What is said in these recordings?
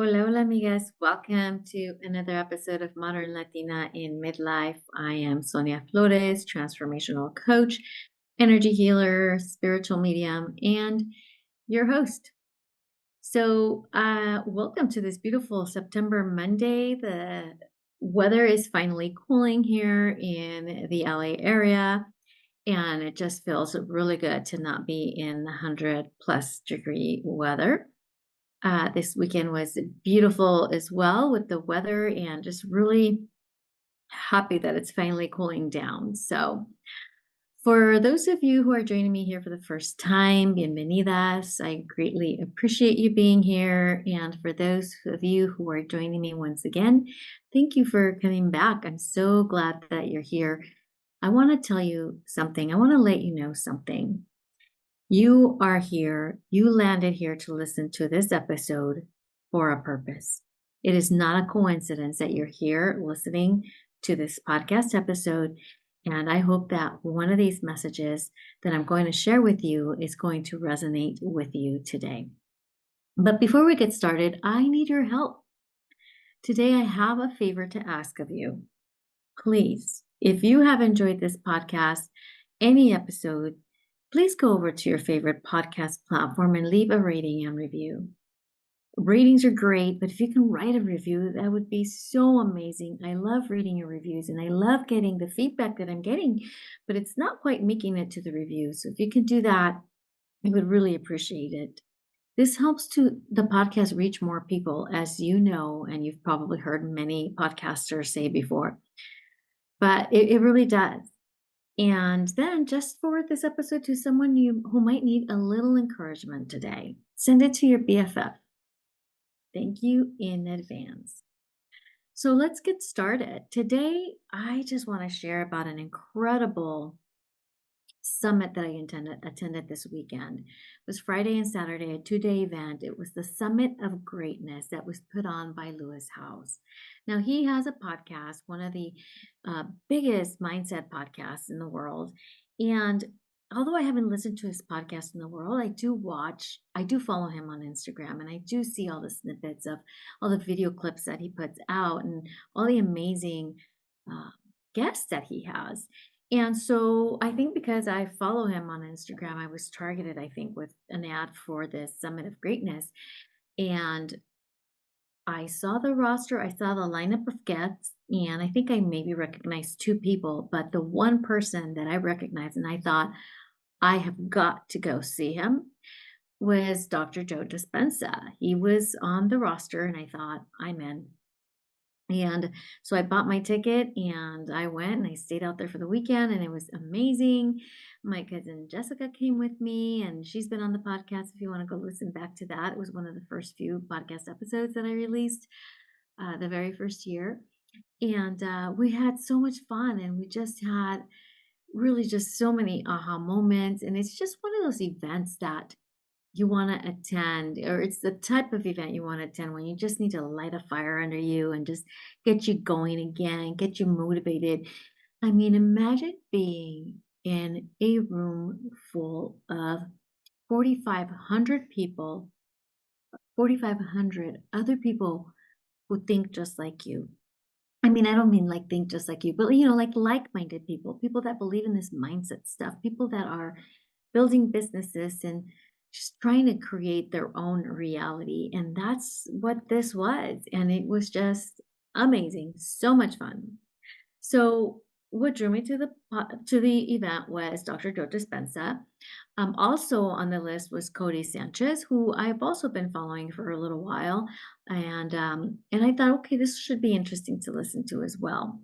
Hola, hola, amigas. Welcome to another episode of Modern Latina in Midlife. I am Sonia Flores, transformational coach, energy healer, spiritual medium, and your host. Welcome to this beautiful September Monday. The weather is finally cooling here in the LA area, and it just feels really good to not be in the 100+ degree weather. This weekend was beautiful as well with the weather and just really happy that it's finally cooling down. For those of you who are joining me here for the first time, bienvenidas. I greatly appreciate you being here. And for those of you who are joining me once again, thank you for coming back. I'm so glad that you're here. I want to tell you something. I want to let you know something. You are here, you landed here to listen to this episode for a purpose. It is not a coincidence that you're here listening to this podcast episode. And I hope that one of these messages that I'm going to share with you is going to resonate with you today. But before we get started, I need your help. Today, I have a favor to ask of you. Please, if you have enjoyed this podcast, any episode, please go over to your favorite podcast platform and leave a rating and review. Ratings are great, but if you can write a review, that would be so amazing. I love reading your reviews and I love getting the feedback that I'm getting, but it's not quite making it to the review. So if you can do that, I would really appreciate it. This helps to the podcast reach more people, as you know, and you've probably heard many podcasters say before, but it really does. And then just forward this episode to someone who might need a little encouragement today. Send it to your BFF. Thank you in advance. So let's get started. Today, I just want to share about an incredible summit that I attended this weekend. It was Friday and Saturday, a 2-day event. It was the Summit of Greatness that was put on by Lewis Howes. Now, he has a podcast, one of the biggest mindset podcasts in the world. And although I haven't listened to his podcast in the world, I do follow him on Instagram, and I do see all the snippets of all the video clips that he puts out and all the amazing guests that he has. And so I think because I follow him on Instagram, I was targeted, I think, with an ad for this Summit of Greatness. And I saw the roster, I saw the lineup of guests, and I think I maybe recognized two people, but the one person that I recognized and I thought I have got to go see him was Dr. Joe Dispenza. He was on the roster, and I thought, I'm in. And so I bought my ticket and I went and I stayed out there for the weekend, and it was amazing. My cousin Jessica came with me, and she's been on the podcast. If you want to go listen back to that, it was one of the first few podcast episodes that I released the very first year. And we had so much fun, and we just had really just so many aha moments. And it's just one of those events that you want to attend, or it's the type of event you want to attend when you just need to light a fire under you and just get you going again, get you motivated. I mean, imagine being in a room full of 4,500 people, 4,500 other people who think just like you. I mean, I don't mean like think just like you, but like-minded people, people that believe in this mindset stuff, people that are building businesses and just trying to create their own reality. And that's what this was. And it was just amazing. So much fun. So what drew me to the event was Dr. Joe Dispenza. Also on the list was Codie Sanchez, who I've also been following for a little while, and I thought, okay, this should be interesting to listen to as well.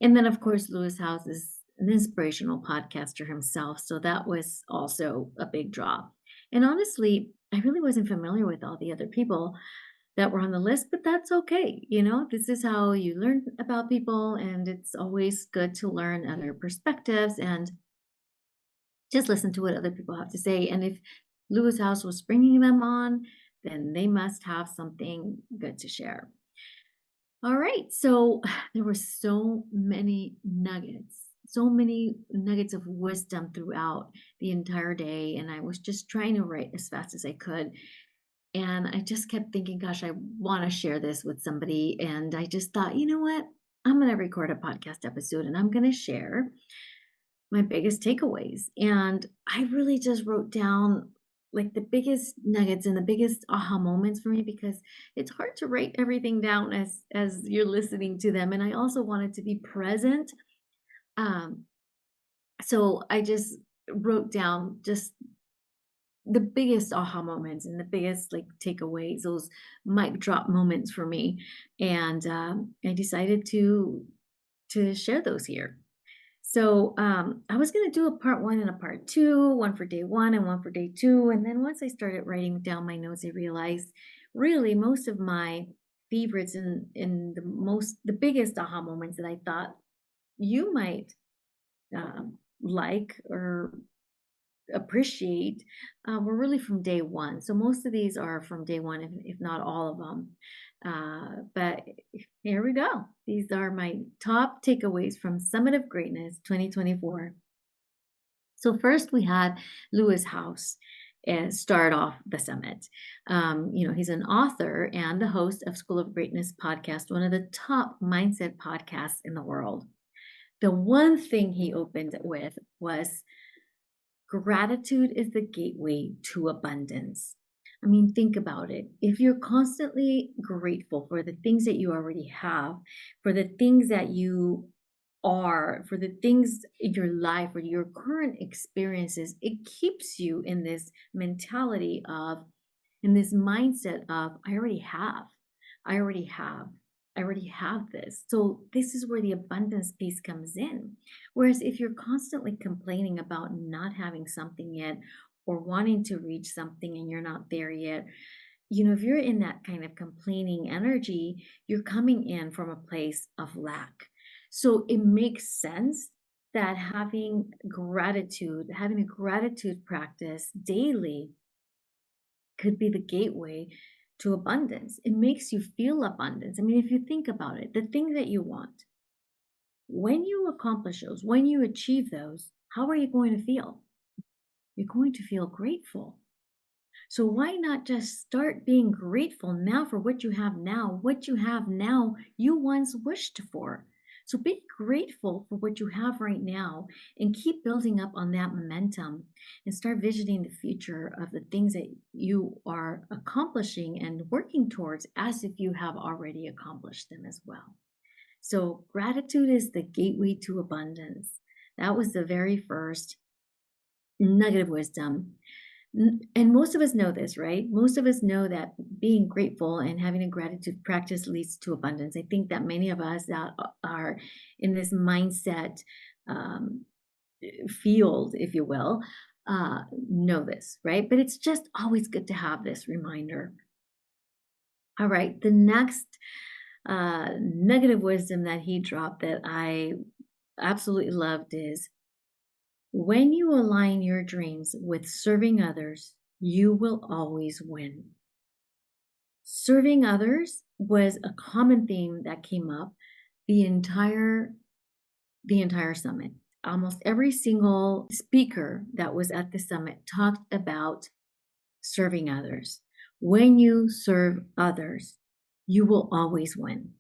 And then, of course, Lewis Howes is an inspirational podcaster himself, so that was also a big draw. And honestly, I really wasn't familiar with all the other people that were on the list, but that's okay. This is how you learn about people, and it's always good to learn other perspectives and just listen to what other people have to say. And if Lewis Howes was bringing them on, then they must have something good to share. All right. So there were so many nuggets of wisdom throughout the entire day. And I was just trying to write as fast as I could. And I just kept thinking, gosh, I want to share this with somebody. And I just thought, you know what? I'm going to record a podcast episode and I'm going to share my biggest takeaways. And I really just wrote down like the biggest nuggets and the biggest aha moments for me, because it's hard to write everything down as you're listening to them. And I also wanted to be present. Um, so I just wrote down just the biggest aha moments and the biggest like takeaways, those mic drop moments for me. And I decided to share those here. So I was going to do a part one and a part two, one for day one and one for day two. And then once I started writing down my notes, I realized really most of my favorites and the biggest aha moments that I thought you might like or appreciate were really from day one. So most of these are from day one, if not all of them. But here we go. These are my top takeaways from Summit of Greatness 2024. So first we had Lewis House start off the summit. He's an author and the host of School of Greatness podcast, one of the top mindset podcasts in the world. The one thing he opened with was gratitude is the gateway to abundance. I mean, think about it. If you're constantly grateful for the things that you already have, for the things that you are, for the things in your life or your current experiences, it keeps you in this mentality of, in this mindset of, I already have, I already have. I already have this. So this is where the abundance piece comes in. Whereas if you're constantly complaining about not having something yet or wanting to reach something and you're not there yet, if you're in that kind of complaining energy, you're coming in from a place of lack. So it makes sense that having a gratitude practice daily could be the gateway to abundance. It makes you feel abundance. I mean, if you think about it, the thing that you want, when you accomplish those, when you achieve those, how are you going to feel? You're going to feel grateful. So why not just start being grateful now for what you have now? What you have now, you once wished for. So be grateful for what you have right now and keep building up on that momentum and start visioning the future of the things that you are accomplishing and working towards as if you have already accomplished them as well. So gratitude is the gateway to abundance. That was the very first nugget of wisdom. And most of us know this, right? Most of us know that being grateful and having a gratitude practice leads to abundance. I think that many of us that are in this mindset field, if you will, know this, right? But it's just always good to have this reminder. All right, the next nugget of wisdom that he dropped that I absolutely loved is, when you align your dreams with serving others, you will always win. Serving others was a common theme that came up the entire summit. Almost every single speaker that was at the summit talked about serving others. When you serve others, you will always win.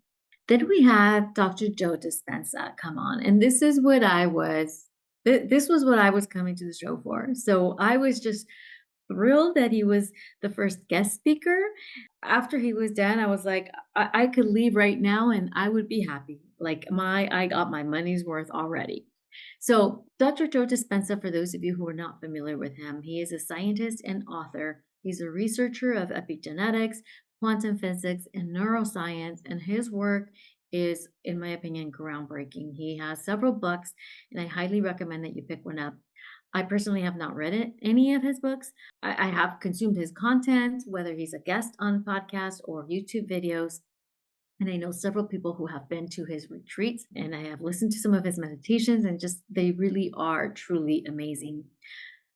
Then we had Dr. Joe Dispenza come on, and this was what I was coming to the show for. So I was just thrilled that he was the first guest speaker. After he was done, I was like, I could leave right now and I would be happy. Like I got my money's worth already. So Dr. Joe Dispenza, for those of you who are not familiar with him, he is a scientist and author. He's a researcher of epigenetics, quantum physics, and neuroscience, and his work is, in my opinion, groundbreaking. He has several books, and I highly recommend that you pick one up. I personally have not read any of his books. I have consumed his content, whether he's a guest on podcasts or YouTube videos. And I know several people who have been to his retreats, and I have listened to some of his meditations, and just they really are truly amazing.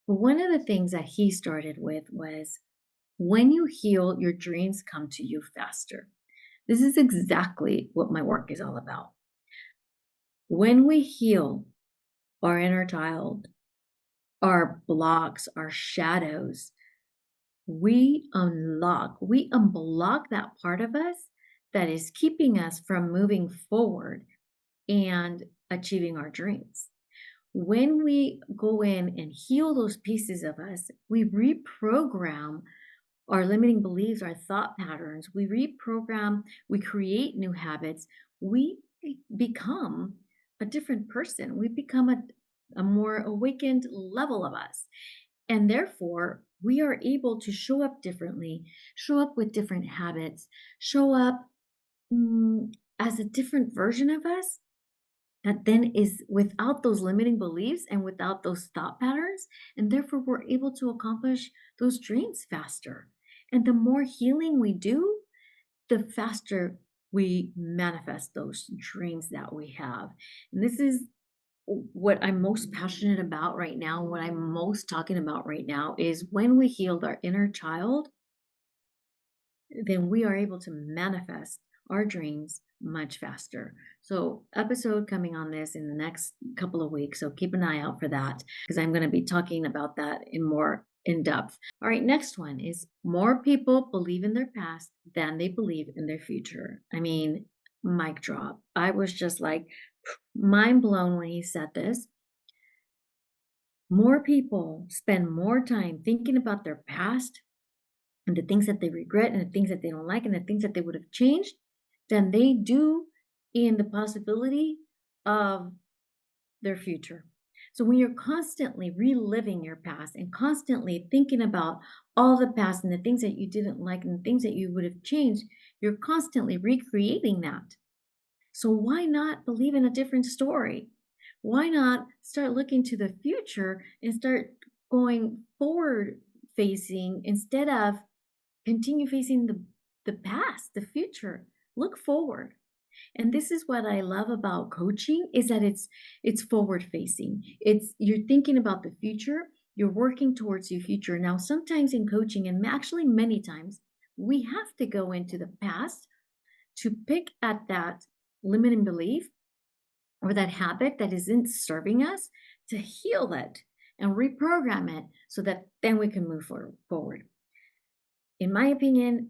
But one of the things that he started with was, when you heal, your dreams come to you faster. This is exactly what my work is all about. When we heal our inner child, our blocks, our shadows, we unblock that part of us that is keeping us from moving forward and achieving our dreams. When we go in and heal those pieces of us, we reprogram our limiting beliefs, our thought patterns, we reprogram, we create new habits, we become a different person. We become a more awakened level of us. And therefore, we are able to show up differently, show up with different habits, show up as a different version of us that then is without those limiting beliefs and without those thought patterns. And therefore, we're able to accomplish those dreams faster. And the more healing we do, the faster we manifest those dreams that we have. And this is what I'm most passionate about right now. What I'm most talking about right now is when we healed our inner child, then we are able to manifest our dreams much faster. So, episode coming on this in the next couple of weeks. So, keep an eye out for that because I'm going to be talking about that in more in depth. All right, next one is more people believe in their past than they believe in their future. I mean, mic drop. I was just like mind blown when he said this. More people spend more time thinking about their past and the things that they regret and the things that they don't like and the things that they would have changed than they do in the possibility of their future. So when you're constantly reliving your past and constantly thinking about all the past and the things that you didn't like and the things that you would have changed, you're constantly recreating that. So why not believe in a different story? Why not start looking to the future and start going forward facing instead of continue facing the past, the future? Look forward. And this is what I love about coaching is that it's forward facing. It's you're thinking about the future, you're working towards your future. Now, sometimes in coaching, and actually many times, we have to go into the past to pick at that limiting belief or that habit that isn't serving us to heal it and reprogram it so that then we can move forward. In my opinion,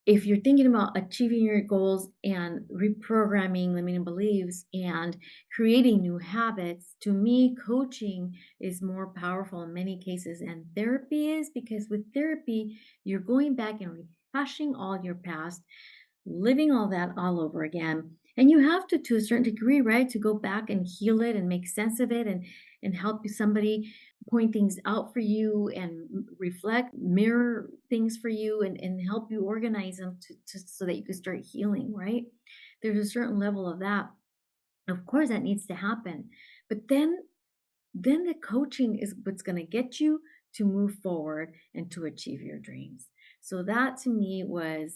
if you're thinking about achieving your goals and reprogramming limiting beliefs and creating new habits, to me, coaching is more powerful in many cases than therapy is because with therapy, you're going back and rehashing all your past, living all that all over again. And you have to a certain degree, right, to go back and heal it and make sense of it and help somebody point things out for you and reflect, mirror things for you and help you organize them so that you can start healing, right? There's a certain level of that. Of course, that needs to happen. But then the coaching is what's going to get you to move forward and to achieve your dreams. So that to me was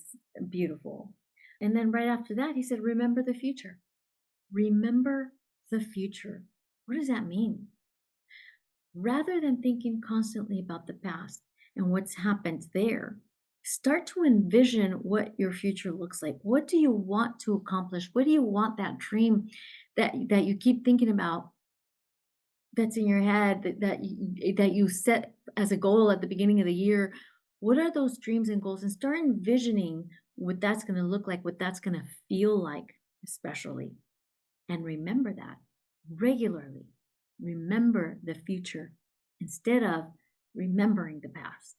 beautiful. And then right after that, he said, remember the future. Remember the future. What does that mean? Rather than thinking constantly about the past and what's happened there, start to envision what your future looks like. What do you want to accomplish? What do you want that dream that you keep thinking about that's in your head that you set as a goal at the beginning of the year? What are those dreams and goals? And start envisioning what that's going to look like, what that's going to feel like, especially. And remember that regularly. Remember the future instead of remembering the past.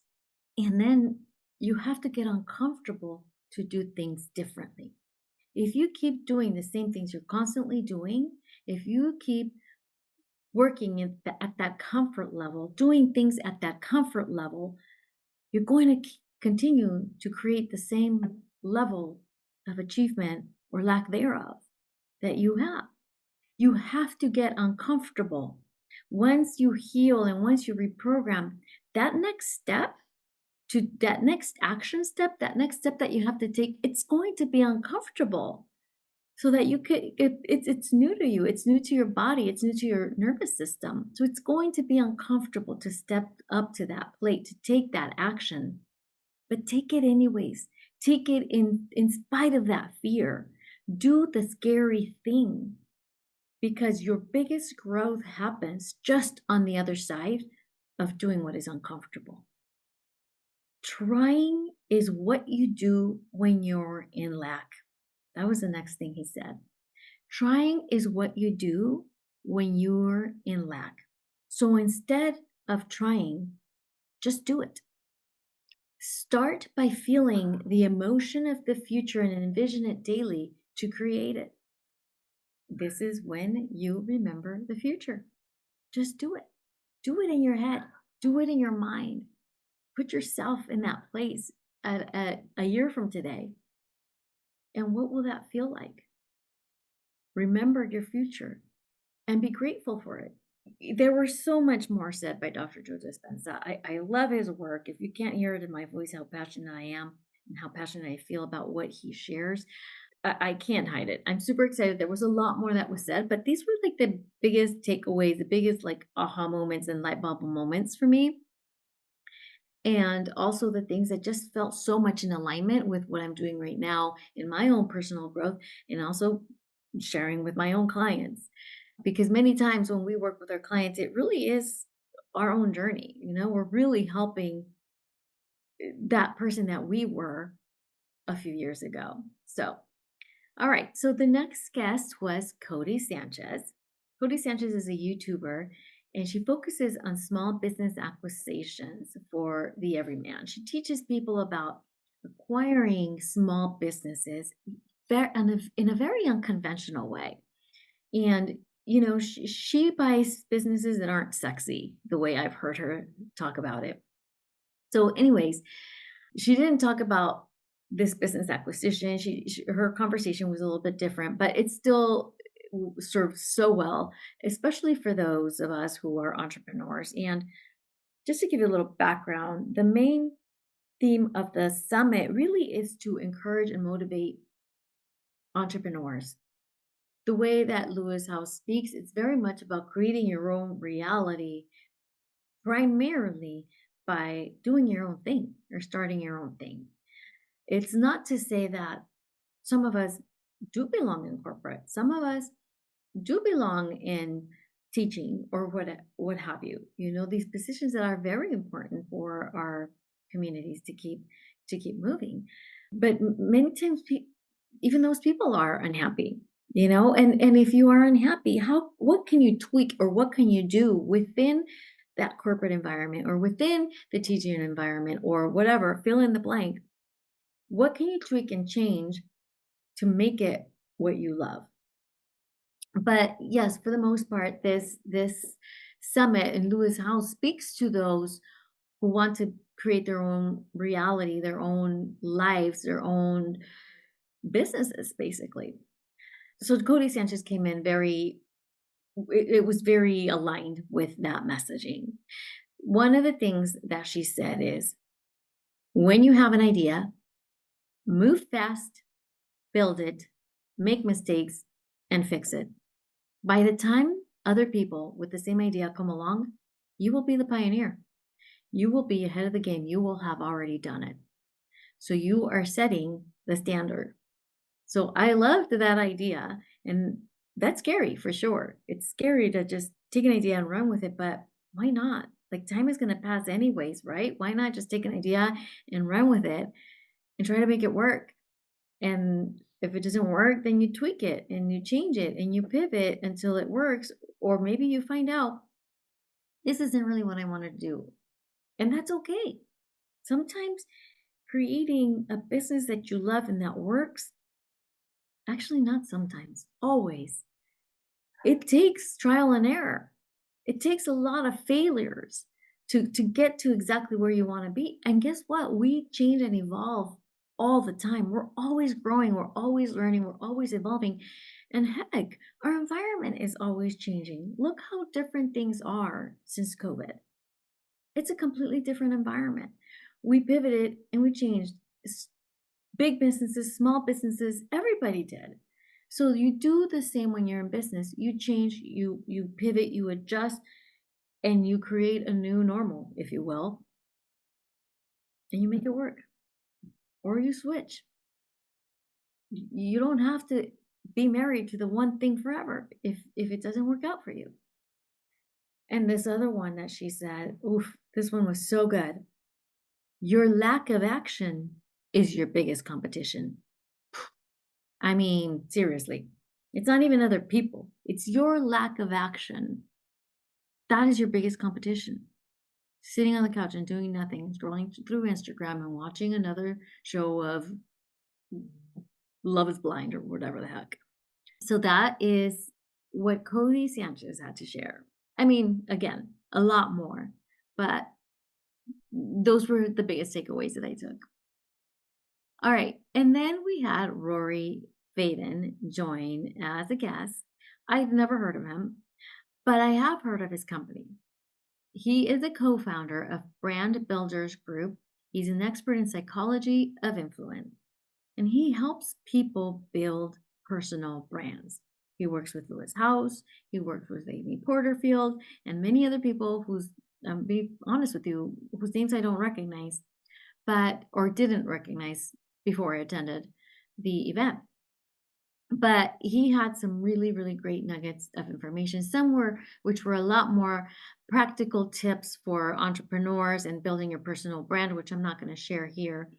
And then you have to get uncomfortable to do things differently. If you keep doing the same things you're constantly doing, if you keep working at that comfort level, doing things at that comfort level, you're going to continue to create the same level of achievement or lack thereof that you have. You have to get uncomfortable. Once you heal and once you reprogram, that next step to that next action step, that next step that you have to take, it's going to be uncomfortable so that you could, it's new to you. It's new to your body. It's new to your nervous system. So it's going to be uncomfortable to step up to that plate, to take that action, but take it anyways. Take it in spite of that fear. Do the scary thing. Because your biggest growth happens just on the other side of doing what is uncomfortable. Trying is what you do when you're in lack. That was the next thing he said. Trying is what you do when you're in lack. So instead of trying, just do it. Start by feeling the emotion of the future and envision it daily to create it. This is when you remember the future. Just do it. Do it in your head. Do it in your mind. Put yourself in that place at a year from today. And what will that feel like? Remember your future and be grateful for it. There was so much more said by Dr. Joe Dispenza. I love his work. If you can't hear it in my voice, how passionate I am and how passionate I feel about what he shares, I can't hide it. I'm super excited. There was a lot more that was said, but these were like the biggest takeaways, the biggest like aha moments and light bulb moments for me. And also the things that just felt so much in alignment with what I'm doing right now in my own personal growth and also sharing with my own clients. Because many times when we work with our clients, it really is our own journey. We're really helping that person that we were a few years ago. So, all right. So the next guest was Codie Sanchez. Codie Sanchez is a YouTuber and she focuses on small business acquisitions for the everyman. She teaches people about acquiring small businesses in a very unconventional way. And she buys businesses that aren't sexy the way I've heard her talk about it. So, anyways, she didn't talk about this business acquisition. Her conversation was a little bit different, but it still serves so well, especially for those of us who are entrepreneurs. And just to give you a little background, the main theme of the summit really is to encourage and motivate entrepreneurs. The way that Lewis House speaks, it's very much about creating your own reality, primarily by doing your own thing or starting your own thing. It's not to say that some of us do belong in corporate. Some of us do belong in teaching or what have you. These positions that are very important for our communities to keep moving. But many times even those people are unhappy. And if you are unhappy, what can you tweak or what can you do within that corporate environment or within the teaching environment or whatever, fill in the blank. What can you tweak and change to make it what you love? But yes, for the most part, this summit in Lewis House speaks to those who want to create their own reality, their own lives, their own businesses, basically. So Codie Sanchez came in it was very aligned with that messaging. One of the things that she said is, when you have an idea, move fast, build it, make mistakes, and fix it. By the time other people with the same idea come along, you will be the pioneer. You will be ahead of the game. You will have already done it. So you are setting the standard. So I loved that idea. And that's scary for sure. It's scary to just take an idea and run with it, but why not? Like, time is going to pass anyways, right? Why not just take an idea and run with it and try to make it work? And if it doesn't work, then you tweak it and you change it and you pivot until it works. Or maybe you find out this isn't really what I want to do. And that's okay. Sometimes creating a business that you love and that works, actually, not sometimes, always. It takes trial and error. It takes a lot of failures to get to exactly where you want to be. And guess what? We change and evolve all the time. We're always growing. We're always learning. We're always evolving. And heck, our environment is always changing. Look how different things are since COVID. It's a completely different environment. We pivoted and we changed. Big businesses, small businesses, everybody did. So you do the same when you're in business. You change, you pivot, you adjust, and you create a new normal, if you will, and you make it work. Or you switch. You don't have to be married to the one thing forever if it doesn't work out for you. And this other one that she said, oof, this one was so good. Your lack of action is your biggest competition. I mean, seriously, it's not even other people. It's your lack of action. That is your biggest competition. Sitting on the couch and doing nothing, scrolling through Instagram and watching another show of Love is Blind or whatever the heck. So that is what Codie Sanchez had to share. I mean, again, a lot more, but those were the biggest takeaways that I took. All right. And then we had Rory Vaden join as a guest. I've never heard of him, but I have heard of his company. He is a co founder of Brand Builders Group. He's an expert in psychology of influence, and he helps people build personal brands. He works with Lewis House, he works with Amy Porterfield, and many other people whose, be honest with you, whose names I don't recognize, but or didn't recognize before I attended the event. But he had some really, really great nuggets of information. Some were, which were a lot more practical tips for entrepreneurs and building your personal brand, which I'm not going to share here.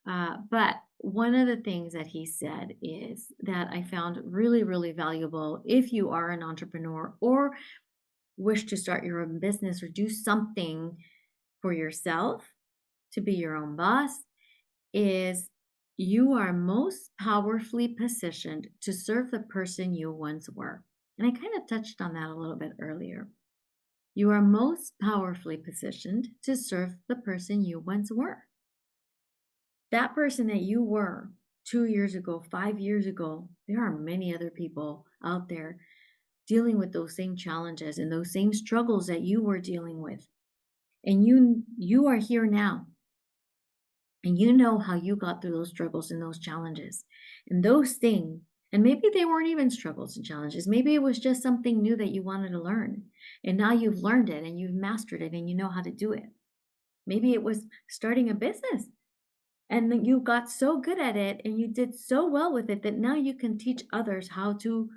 But one of the things that he said is that I found really, really valuable if you are an entrepreneur or wish to start your own business or do something for yourself to be your own boss, is you are most powerfully positioned to serve the person you once were. And I kind of touched on that a little bit earlier. You are most powerfully positioned to serve the person you once were. That person that you were 2 years ago, 5 years ago, there are many other people out there dealing with those same challenges and those same struggles that you were dealing with. And you are here now. And you know how you got through those struggles and those challenges and those things. And maybe they weren't even struggles and challenges. Maybe it was just something new that you wanted to learn. And now you've learned it and you've mastered it and you know how to do it. Maybe it was starting a business and you got so good at it and you did so well with it that now you can teach others how to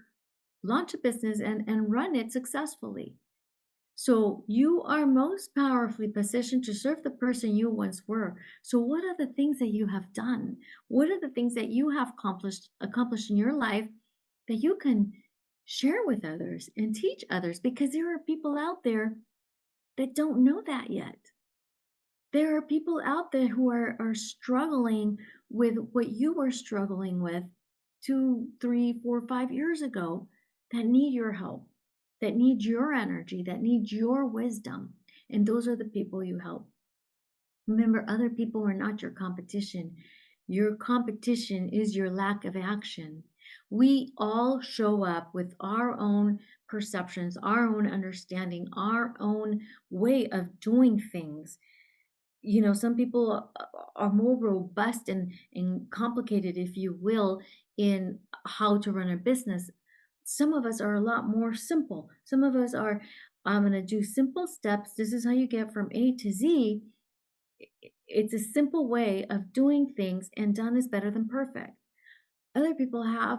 launch a business and run it successfully. So you are most powerfully positioned to serve the person you once were. So what are the things that you have done? What are the things that you have accomplished in your life that you can share with others and teach others? Because there are people out there that don't know that yet. There are people out there who are struggling with what you were struggling with 2, 3, 4, 5 years ago that need your help, that need your energy, that need your wisdom. And those are the people you help. Remember, other people are not your competition. Your competition is your lack of action. We all show up with our own perceptions, our own understanding, our own way of doing things. You know, some people are more robust and complicated, if you will, in how to run a business. Some of us are a lot more simple. Some of us are, I'm going to do simple steps. This is how you get from A to Z. It's a simple way of doing things, and done is better than perfect. Other people have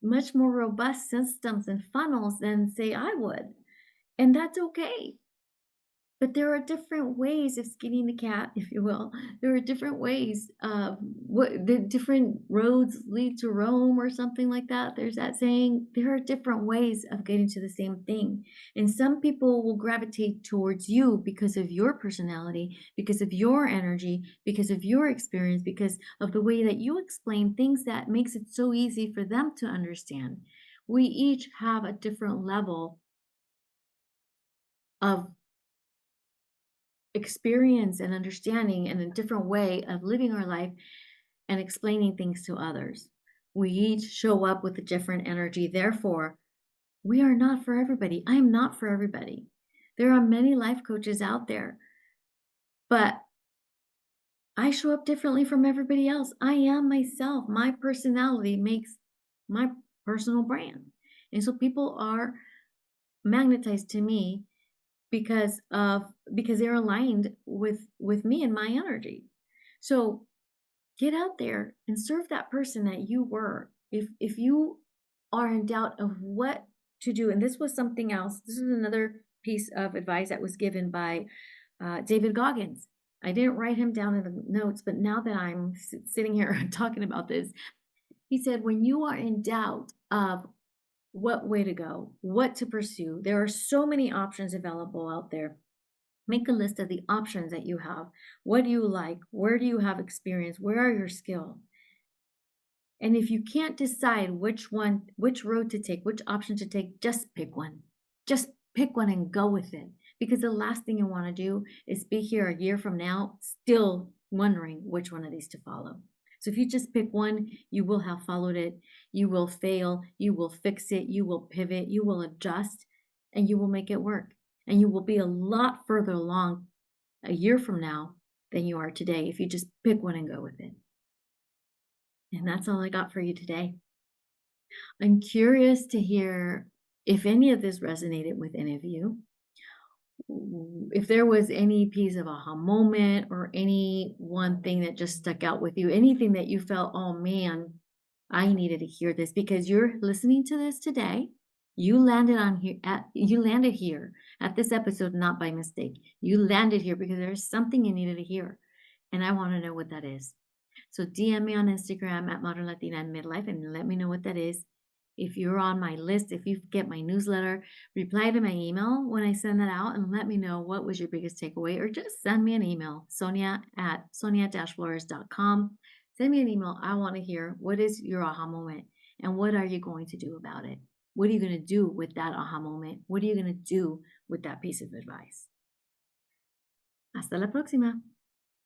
much more robust systems and funnels than, say, I would. And that's okay. But there are different ways of skinning the cat, if you will. There are different ways of what the different roads lead to Rome or something like that. There's that saying. There are different ways of getting to the same thing. And some people will gravitate towards you because of your personality, because of your energy, because of your experience, because of the way that you explain things that makes it so easy for them to understand. We each have a different level of experience and understanding and a different way of living our life and explaining things to others. We each show up with a different energy. Therefore, we are not for everybody. I am not for everybody. There are many life coaches out there, but I show up differently from everybody else. I am myself. My personality makes my personal brand. And so people are magnetized to me because they're aligned with me and my energy. So get out there and serve that person that you were. If you are in doubt of what to do, and this was something else, this is another piece of advice that was given by David Goggins. I didn't write him down in the notes, but now that I'm sitting here talking about this, he said, when you are in doubt of what way to go, what to pursue, there are so many options available out there. Make a list of the options that you have. What do you like? Where do you have experience? Where are your skills? And if you can't decide which one, which road to take, which option to take, just pick one. Just pick one and go with it. Because the last thing you want to do is be here a year from now, still wondering which one of these to follow. So if you just pick one, you will have followed it. You will fail. You will fix it. You will pivot. You will adjust and you will make it work. And you will be a lot further along a year from now than you are today if you just pick one and go with it. And that's all I got for you today. I'm curious to hear if any of this resonated with any of you. If there was any piece of aha moment or any one thing that just stuck out with you, anything that you felt, oh man, I needed to hear this because you're listening to this today. You landed here at this episode not by mistake. You landed here because there's something you needed to hear. And I want to know what that is. So DM me on Instagram at Modern Latina and Midlife and let me know what that is. If you're on my list, if you get my newsletter, reply to my email when I send that out and let me know what was your biggest takeaway, or just send me an email, sonia@flores.com. Send me an email. I want to hear what is your aha moment and what are you going to do about it? What are you going to do with that aha moment? What are you going to do with that piece of advice? Hasta la próxima.